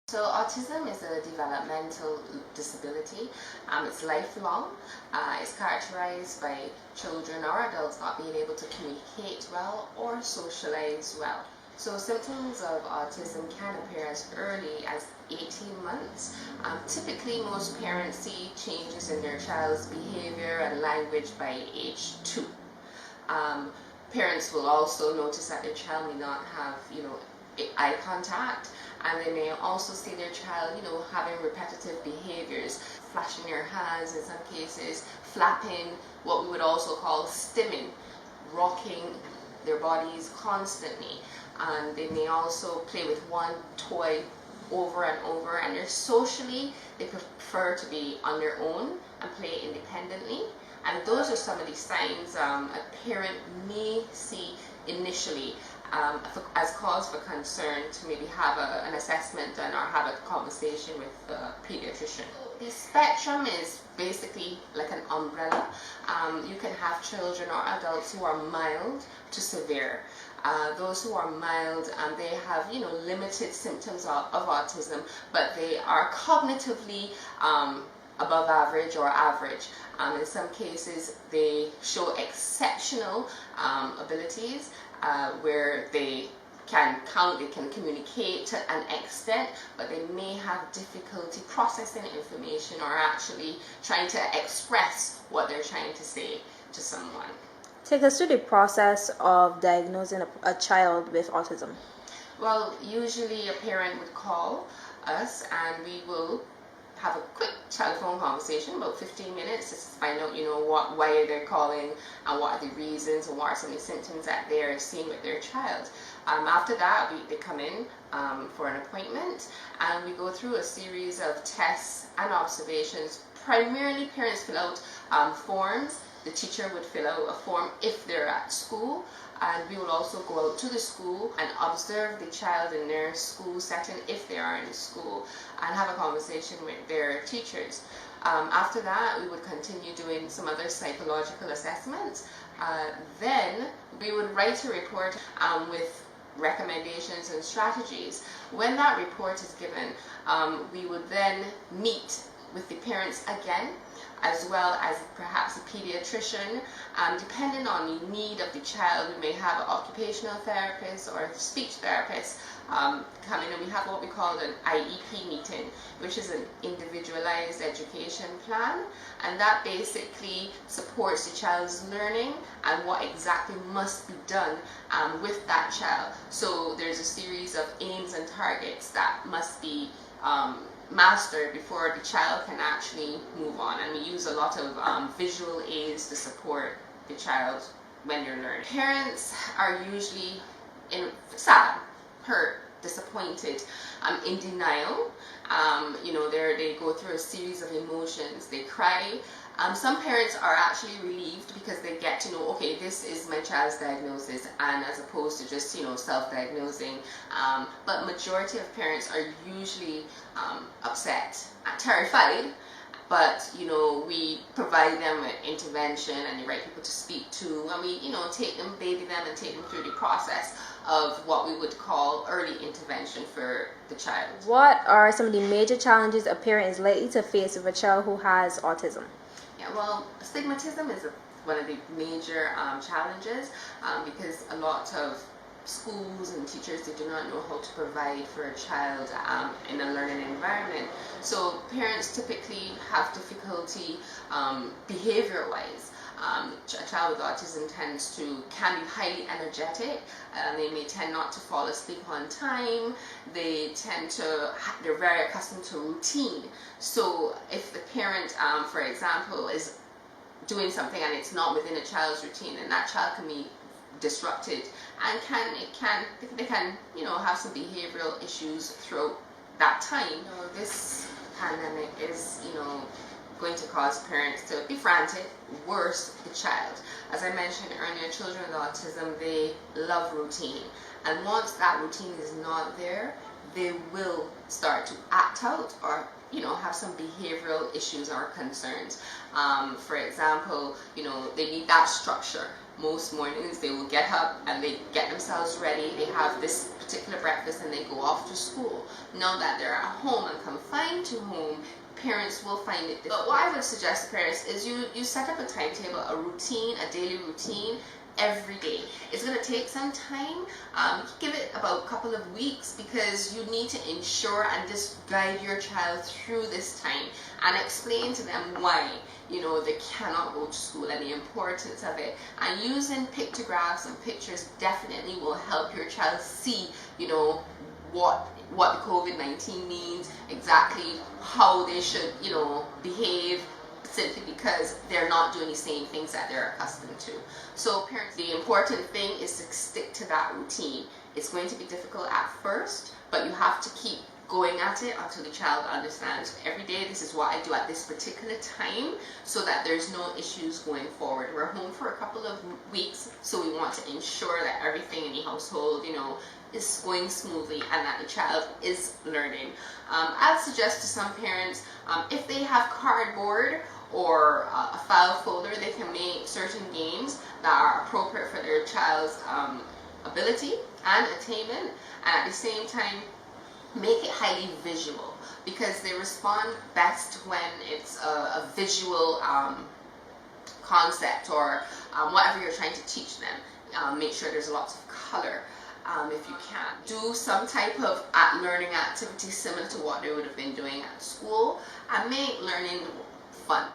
So autism is a developmental disability. It's lifelong. It's characterized by children or adults not being able to communicate well or socialize well. So symptoms of autism can appear as early as 18 months. Typically, most parents see changes in their child's behavior and language by age 2. Parents will also notice that their child may not have, eye contact, and they may also see their child, having repetitive behaviors, flashing their hands in some cases, flapping, what we would also call stimming, rocking their bodies constantly. And they may also play with one toy over and over, and they're socially, they prefer to be on their own and play independently. And those are some of the signs a parent may see initially as cause for concern to maybe have an assessment done or have a conversation with the pediatrician. The spectrum is basically like an umbrella. You can have children or adults who are mild to severe. Those who are mild, they have limited symptoms of autism, but they are cognitively above average or average. In some cases, they show exceptional abilities where they can count, they can communicate to an extent, but they may have difficulty processing information or actually trying to express what they're trying to say to someone. Take us through the process of diagnosing a child with autism. Well, usually a parent would call us and we will have a quick telephone conversation, about 15 minutes, just to find out, why they're calling and what are the reasons and what are some of the symptoms that they're seeing with their child. After that, they come in for an appointment, and we go through a series of tests and observations. Primarily, parents fill out forms. The teacher would fill out a form if they're at school, and we will also go out to the school and observe the child in their school setting if they are in school, and have a conversation with their teachers. After that, we would continue doing some other psychological assessments. Then we would write a report with recommendations and strategies. When that report is given, we would then meet with the parents again, as well as perhaps a pediatrician. Depending on the need of the child, we may have an occupational therapist or a speech therapist come in, and we have what we call an Iep meeting, which is an individualized education plan, and that basically supports the child's learning and what exactly must be done with that child. So there's a series of aims and targets that must be mastered before the child can actually move on, and we use a lot of visual aids to support the child when they're learning. Parents are usually sad, hurt, disappointed, in denial. They go through a series of emotions. They cry. Some parents are actually relieved because they get to know, okay, this is my child's diagnosis, and as opposed to just self-diagnosing. But majority of parents are usually upset, terrified. But we provide them with intervention and the right people to speak to, and we take them, baby them, and take them through the process of what we would call early intervention for the child. What are some of the major challenges a parent is likely to face with a child who has autism? Yeah, well, stigmatism is one of the major challenges because a lot of schools and teachers, they do not know how to provide for a child in a learning environment. So parents typically have difficulty behavior-wise. A child with autism can be highly energetic. They may tend not to fall asleep on time. They're very accustomed to routine. So if the parent, for example, is doing something and it's not within a child's routine, then that child can be disrupted and they can have some behavioral issues throughout that time. This pandemic is going to cause parents to be frantic, worse the child. As I mentioned earlier, children with autism, they love routine, and once that routine is not there, they will start to act out or have some behavioral issues or concerns. For example, they need that structure. most mornings they will get up and they get themselves ready, they have this particular breakfast and they go off to school. Now that they're at home and confined to home, parents will find it difficult. But what I would suggest to parents is you set up a timetable, a routine, a daily routine every day. It's going to take some time. Give it about a couple of weeks, because you need to ensure and just guide your child through this time and explain to them why they cannot go to school and the importance of it. And using pictographs and pictures definitely will help your child see what the COVID-19 means, exactly how they should behave, simply because they're not doing the same things that they're accustomed to. So parents, the important thing is to stick to that routine. It's going to be difficult at first, but you have to keep going at it until the child understands every day this is what I do at this particular time, so that there's no issues going forward. We're home for a couple of weeks, so we want to ensure that everything in the household is going smoothly and that the child is learning. I'd suggest to some parents, if they have cardboard or a file folder, they can make certain games that are appropriate for their child's ability and attainment, and at the same time make it highly visual, because they respond best when it's a visual concept or whatever you're trying to teach them. Make sure there's lots of color. If you can, do some type of learning activity similar to what they would have been doing at school, and make learning fun.